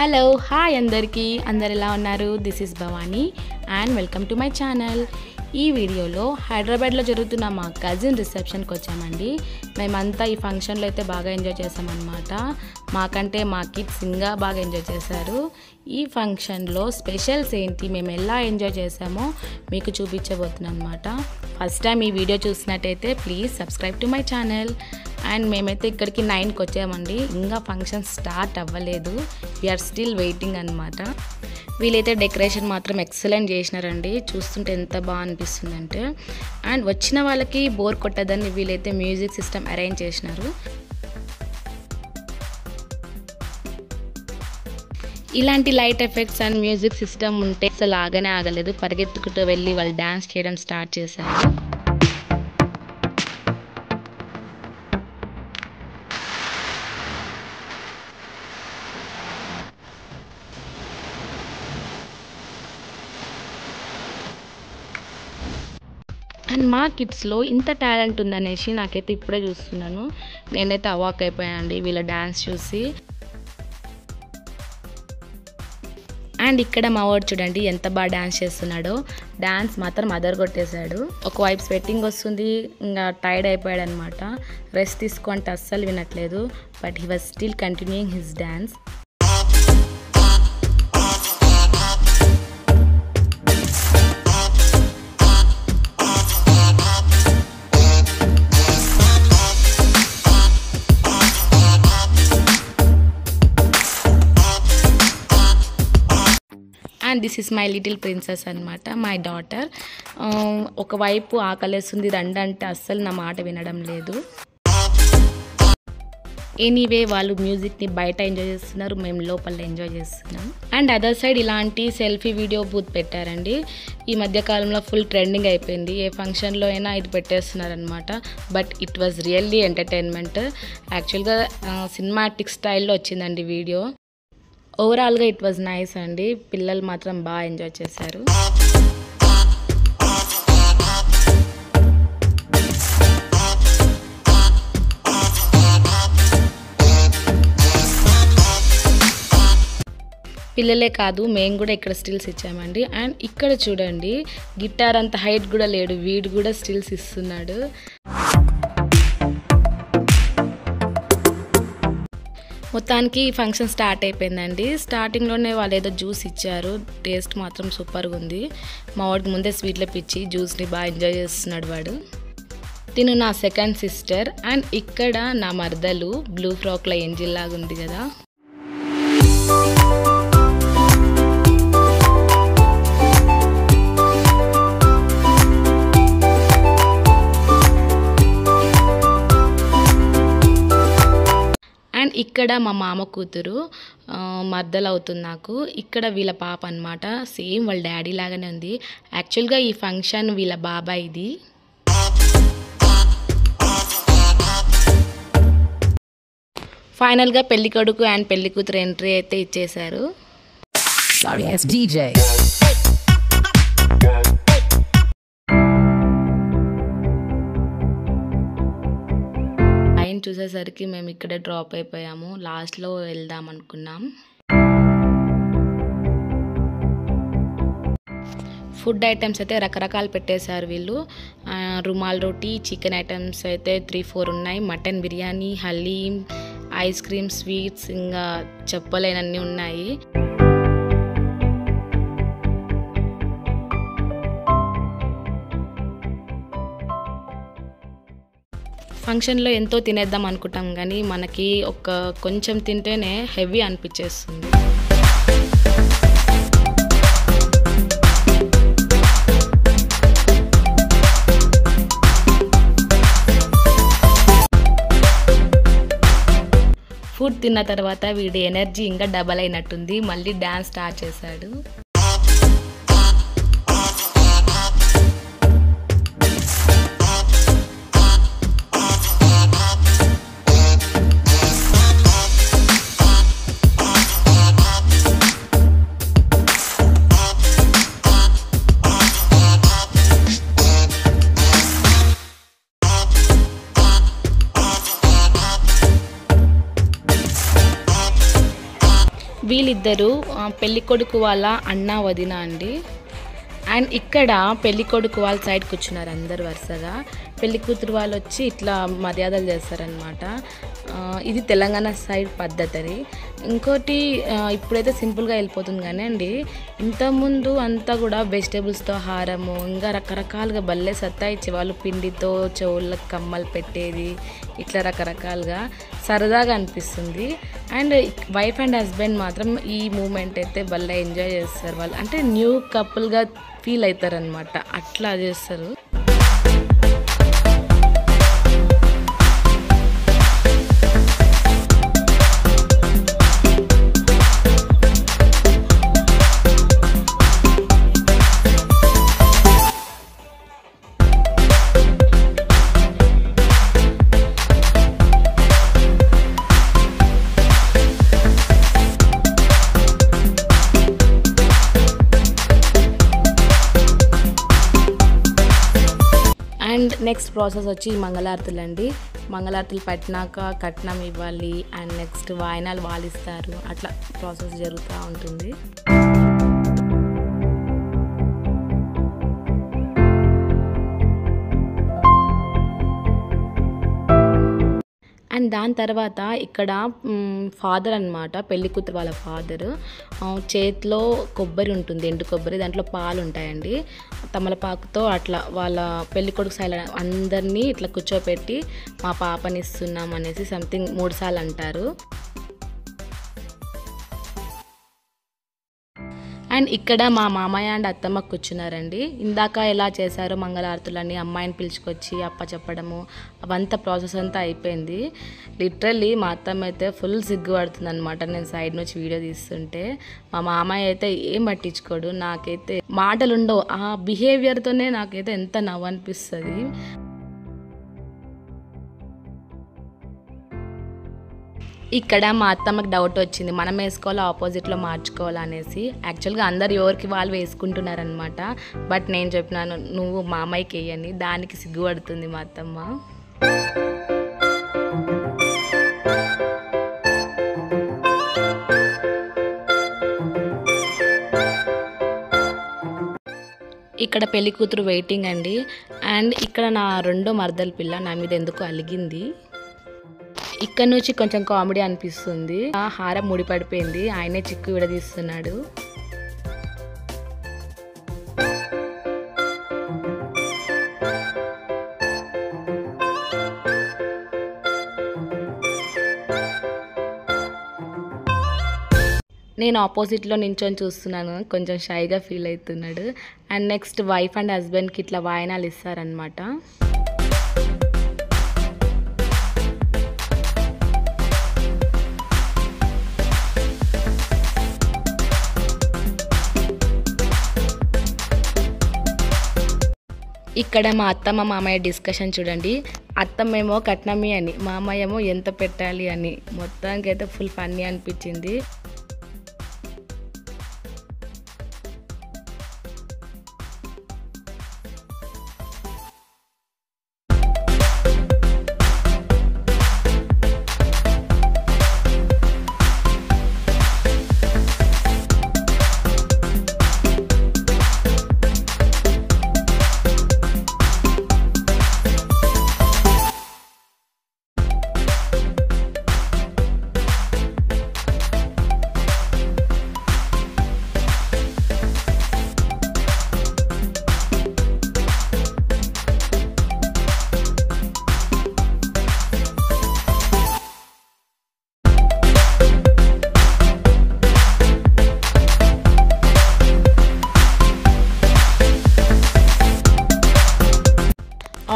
Hello hi అందరికీ అందరు ఎలా ఉన్నారు? This is Bhavani and welcome to my channel. ఈ వీడియోలో హైదరాబాద్లో జరుగుతున్న మా కజిన్ రిసెప్షన్కి వచ్చామండి. మేమంతా ఈ ఫంక్షన్లో అయితే బాగా ఎంజాయ్ చేసామన్నమాట. మాకంటే మా కిడ్స్ ఇంకా బాగా ఎంజాయ్ చేశారు. ఈ ఫంక్షన్లో స్పెషల్స్ ఏంటి, మేము ఎలా ఎంజాయ్ చేసామో మీకు చూపించబోతున్నాను అనమాట. ఫస్ట్ టైం ఈ వీడియో చూసినట్టయితే please subscribe to my channel. And మేమైతే ఇక్కడికి 9కి వచ్చామండి. ఇంకా ఫంక్షన్ స్టార్ట్ అవ్వలేదు, వీఆర్ స్టిల్ వెయిటింగ్ అనమాట. వీళ్ళైతే డెకరేషన్ మాత్రం ఎక్సలెంట్ చేసినారండి, చూస్తుంటే ఎంత బాగా అనిపిస్తుందంటే. అండ్ వచ్చిన వాళ్ళకి బోర్ కొట్టదని వీళ్ళైతే మ్యూజిక్ సిస్టమ్ అరేంజ్ చేసినారు. ఇలాంటి light effects and music system ఉంటే అసలు ఆగనే ఆగలేదు, పరిగెత్తుకుంటూ వెళ్ళి వాళ్ళు డ్యాన్స్ చేయడం స్టార్ట్ చేశారు. అండ్ మా కిడ్స్లో ఇంత టాలెంట్ ఉందనేసి నాకైతే ఇప్పుడే చూస్తున్నాను. నేనైతే అవాక్ అయిపోయానండి వీళ్ళ డ్యాన్స్ చూసి. అండ్ ఇక్కడ మా వాడు చూడండి ఎంత బాగా డ్యాన్స్ చేస్తున్నాడో. డ్యాన్స్ మాత్రం అదరగొట్టేశాడు. ఒకవైపు స్వెట్టింగ్ వస్తుంది, ఇంకా టైర్డ్ అయిపోయాడు అనమాట. రెస్ట్ తీసుకుంటే అస్సలు వినట్లేదు, but he was still continuing his dance. And this is my little princess అనమాట, మై డాటర్. ఒకవైపు ఆకలేస్తుంది, రండంటే అస్సలు నా మాట వినడం లేదు. ఎనీవే వాళ్ళు మ్యూజిక్ని బయట ఎంజాయ్ చేస్తున్నారు, మేము లోపల ఎంజాయ్ చేస్తున్నాం. అండ్ అదర్ సైడ్ ఇలాంటి సెల్ఫీ వీడియో బూత్ పెట్టారండి. ఈ మధ్యకాలంలో ఫుల్ ట్రెండింగ్ అయిపోయింది, ఏ ఫంక్షన్లో అయినా ఇది పెట్టేస్తున్నారనమాట. But it was really entertainment. యాక్చువల్గా సినిమాటిక్ స్టైల్లో వచ్చిందండి వీడియో. ఓవరాల్గా ఇట్ వాజ్ నైస్ అండి. పిల్లలు మాత్రం బాగా ఎంజాయ్ చేశారు. పిల్లలే కాదు, మేము కూడా ఇక్కడ స్టిల్స్ ఇచ్చామండి. అండ్ ఇక్కడ చూడండి, గిటార్ అంత హైట్ కూడా లేడు, వీడు కూడా స్టిల్స్ ఇస్తున్నాడు. మొత్తానికి ఫంక్షన్ స్టార్ట్ అయిపోయిందండి. స్టార్టింగ్లోనే వాళ్ళు ఏదో జ్యూస్ ఇచ్చారు, టేస్ట్ మాత్రం సూపర్గా ఉంది. మా వాడికి ముందే స్వీట్లో పిచ్చి జ్యూస్ని బాగా ఎంజాయ్ చేస్తున్నాడు వాడు. తిను నా సెకండ్ సిస్టర్. అండ్ ఇక్కడ నా మరదలు బ్లూ ఫ్రాక్లో ఏంజిల్ లాగా ఉంది కదా. అండ్ ఇక్కడ మా మామ కూతురు మర్దలు అవుతుంది నాకు. ఇక్కడ వీళ్ళ పాప అనమాట, సేమ్ వాళ్ళ డాడీ లాగానే ఉంది. యాక్చువల్గా ఈ ఫంక్షన్ వీళ్ళ బాబాయిది. ఫైనల్గా పెళ్లి కొడుకు అండ్ పెళ్లి కూతురు ఎంట్రీ అయితే ఇచ్చేశారు. చూసేసరికి మేము ఇక్కడే డ్రాప్ అయిపోయాము, లాస్ట్లో వెళ్దాం అనుకున్నాం. ఫుడ్ ఐటమ్స్ అయితే రకరకాలు పెట్టేశారు వీళ్ళు. రుమాల్ రోటీ, చికెన్ ఐటమ్స్ అయితే 3-4 ఉన్నాయి. Mutton biryani, haleem, ice cream, sweets, ఇంకా చెప్పలేనన్నీ ఉన్నాయి. ఫంక్షన్లో ఎంతో తినేద్దాం అనుకుంటాం కానీ మనకి కొంచెం తింటేనే హెవీ అనిపించేస్తుంది. ఫుడ్ తిన్న తర్వాత వీడి ఎనర్జీ ఇంకా డబల్ అయినట్టుంది, మళ్ళీ డ్యాన్స్ స్టార్ట్ చేశాడు. వీళ్ళిద్దరూ పెళ్లి కొడుకు వాళ్ళ అన్న వదిన అండి. అండ్ ఇక్కడ పెళ్లి కొడుకు వాళ్ళ సైడ్ కూర్చున్నారు అందరు వరుసగా. పెళ్లి కూతురు వాళ్ళు వచ్చి ఇట్లా మర్యాదలు చేస్తారనమాట. ఇది తెలంగాణ సైడ్ పద్ధతి. ఇంకోటి ఇప్పుడైతే సింపుల్గా వెళ్ళిపోతుంది కానీ అండి, ఇంతకుముందు అంతా కూడా వెజిటేబుల్స్తో హారము ఇంకా రకరకాలుగా భలే సత్తాయిచ్చే వాళ్ళు. పిండితో చెవులకు కమ్మలు పెట్టేది, ఇట్లా రకరకాలుగా సరదాగా అనిపిస్తుంది. అండ్ వైఫ్ అండ్ హస్బెండ్ మాత్రం ఈ మూమెంట్ అయితే భలే ఎంజాయ్ చేస్తారు. వాళ్ళు అంటే న్యూ కపుల్గా ఫీల్ అవుతారనమాట, అట్లా చేస్తారు. అండ్ నెక్స్ట్ ప్రాసెస్ వచ్చి మంగళారతులు అండి. మంగళారతులు పట్టినాక కట్నం ఇవ్వాలి అండ్ నెక్స్ట్ వాయినాలు వాలిస్తారు. అట్లా ప్రాసెస్ జరుగుతూ ఉంటుంది. అండ్ దాని తర్వాత ఇక్కడ ఫాదర్ అనమాట, పెళ్లి కూతురు వాళ్ళ ఫాదర్ చేతిలో కొబ్బరి ఉంటుంది, ఎండు కొబ్బరి, దాంట్లో పాలు ఉంటాయండి. తమలపాకుతో అట్లా వాళ్ళ పెళ్లి కొడుకు సైడ్ అందరినీ ఇట్లా కూర్చోపెట్టి మా పాపని ఇస్తున్నాం అనేసి సంథింగ్ 3 సార్లు అంటారు. అండ్ ఇక్కడ మా మామయ్య అండ్ అత్తమ్మ కూర్చున్నారండి. ఇందాక ఎలా చేశారో మంగళారతులని అమ్మాయిని పిలుచుకొచ్చి అప్ప చెప్పడము అవంతా ప్రాసెస్ అంతా అయిపోయింది. లిటరల్లీ మా అత్తమ్మ అయితే ఫుల్ సిగ్గుపడుతుంది అనమాట నేను సైడ్ నుంచి వీడియో తీస్తుంటే. మా మామయ్య అయితే ఏం పట్టించుకోడు. నాకైతే మాటలు ఉండవు, ఆ బిహేవియర్తోనే నాకైతే ఎంత నవ్వు అనిపిస్తుంది. ఇక్కడ మా అత్తమ్మకి డౌట్ వచ్చింది, మనం వేసుకోవాలా ఆపోజిట్లో మార్చుకోవాలా అనేసి. యాక్చువల్గా అందరు ఎవరికి వాళ్ళు వేసుకుంటున్నారనమాట. బట్ నేను చెప్పినాను నువ్వు మా అమ్మాయికి వేయని, దానికి సిగ్గుపడుతుంది మా అత్తమ్మ. ఇక్కడ పెళ్లి కూతురు వెయిటింగ్ అండి. అండ్ ఇక్కడ నా 2వ మరదల పిల్ల నా మీద ఎందుకు అలిగింది. ఇక్కడ నుంచి కొంచెం కామెడీ అనిపిస్తుంది. హారం ముడిపడిపోయింది, ఆయనే చిక్కు విడదీస్తున్నాడు. నేను ఆపోజిట్లో నించొని చూస్తున్నాను, కొంచెం షైగా ఫీల్ అవుతున్నాడు. అండ్ నెక్స్ట్ వైఫ్ అండ్ హస్బెండ్కి ఇట్లా వాయినాలు ఇస్తారనమాట. ఇక్కడ మా అత్తమ్మ మామయ్య డిస్కషన్ చూడండి. అత్తమ్మేమో కట్నమి అని, మామయ్య ఏమో ఎంత పెట్టాలి అని. మొత్తానికి అయితే ఫుల్ ఫన్నీ అనిపించింది.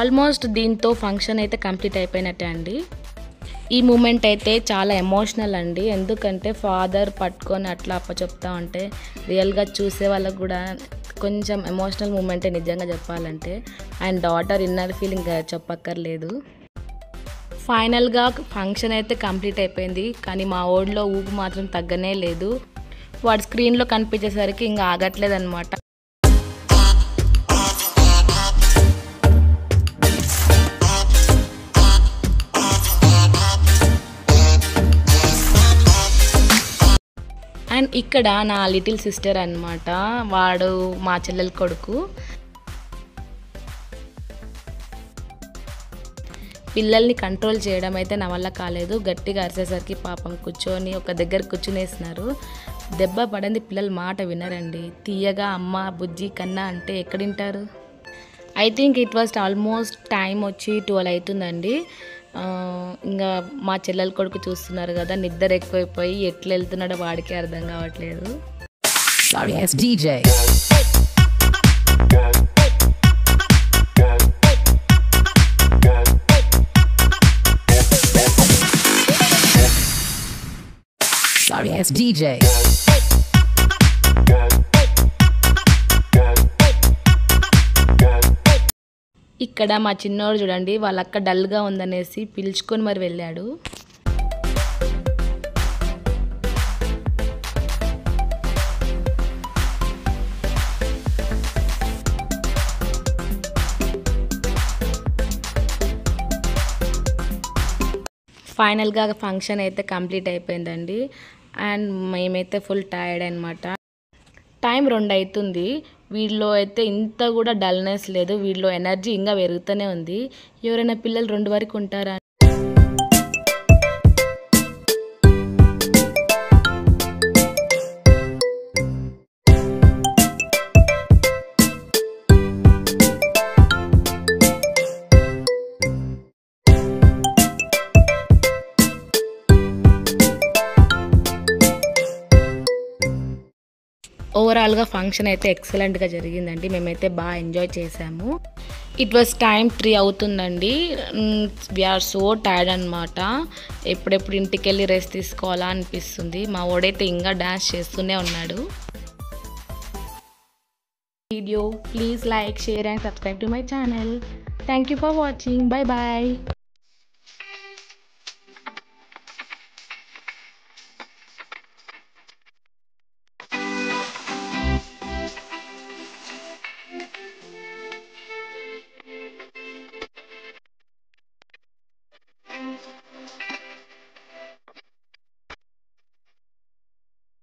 ఆల్మోస్ట్ దీంతో ఫంక్షన్ అయితే కంప్లీట్ అయిపోయినట్టే అండి. ఈ మూమెంట్ అయితే చాలా ఎమోషనల్ అండి. ఎందుకంటే ఫాదర్ పట్టుకొని అట్లా అప్పచెప్తా ఉంటే రియల్గా చూసే వాళ్ళకు కూడా కొంచెం ఎమోషనల్ మూమెంటే నిజంగా చెప్పాలంటే. అండ్ డాటర్ ఇన్నర్ ఫీలింగ్ చెప్పక్కర్లేదు. ఫైనల్గా ఫంక్షన్ అయితే కంప్లీట్ అయిపోయింది. కానీ మా ఓడిలో ఊపు మాత్రం తగ్గనే లేదు. వాడు స్క్రీన్లో కనిపించేసరికి ఇంకా ఆగట్లేదు అనమాట. అండ్ ఇక్కడ నా లిటిల్ సిస్టర్ అన్నమాట, వాడు మా చెల్లెల కొడుకు. పిల్లల్ని కంట్రోల్ చేయడం అయితే నా వల్ల కాలేదు. గట్టిగా అరిసేసరికి పాపం కూర్చొని ఒక దగ్గర కూర్చునేసినారు. దెబ్బ పడింది, పిల్లలు మాట వినరండి. తీయగా అమ్మ బుజ్జి కన్నా అంటే ఎక్కడింటారు. I think it was almost time వచ్చి 12 అవుతుందండి. ఇంకా మా చెల్లెల కొడుకు చూస్తున్నారు కదా, నిద్ర ఎక్కువైపోయి ఎట్లా వెళ్తున్నాడో వాడికి అర్థం కావట్లేదు. Sorry, it's DJ. Sorry, it's DJ. ఇక్కడ మా చిన్నోడు చూడండి, వాళ్ళ అక్క డల్గా ఉందనేసి పిలుచుకొని మరి వెళ్ళాడు. ఫైనల్గా ఫంక్షన్ అయితే కంప్లీట్ అయిపోయిందండి. అండ్ మేమైతే ఫుల్ టైర్డ్ అనమాట. టైం 2 అవుతుంది. వీళ్ళలో అయితే ఇంత కూడా డల్నెస్ లేదు, వీళ్ళలో ఎనర్జీ ఇంకా పెరుగుతూనే ఉంది. ఎవరైనా పిల్లలు 2 వరకు ఉంటారా? ఓవరాల్గా ఫంక్షన్ అయితే ఎక్సలెంట్గా జరిగిందండి. మేమైతే బాగా ఎంజాయ్ చేసాము. ఇట్ వాస్ టైం 3 అవుతుందండి. వీఆర్ సో టైర్డ్ అనమాట. ఎప్పుడెప్పుడు ఇంటికి వెళ్ళి రెస్ట్ తీసుకోవాలా అనిపిస్తుంది. మా ఓడైతే ఇంకా డాన్స్ చేస్తూనే ఉన్నాడు. Video please like, share and subscribe to my channel. Thank you for watching. Bye bye.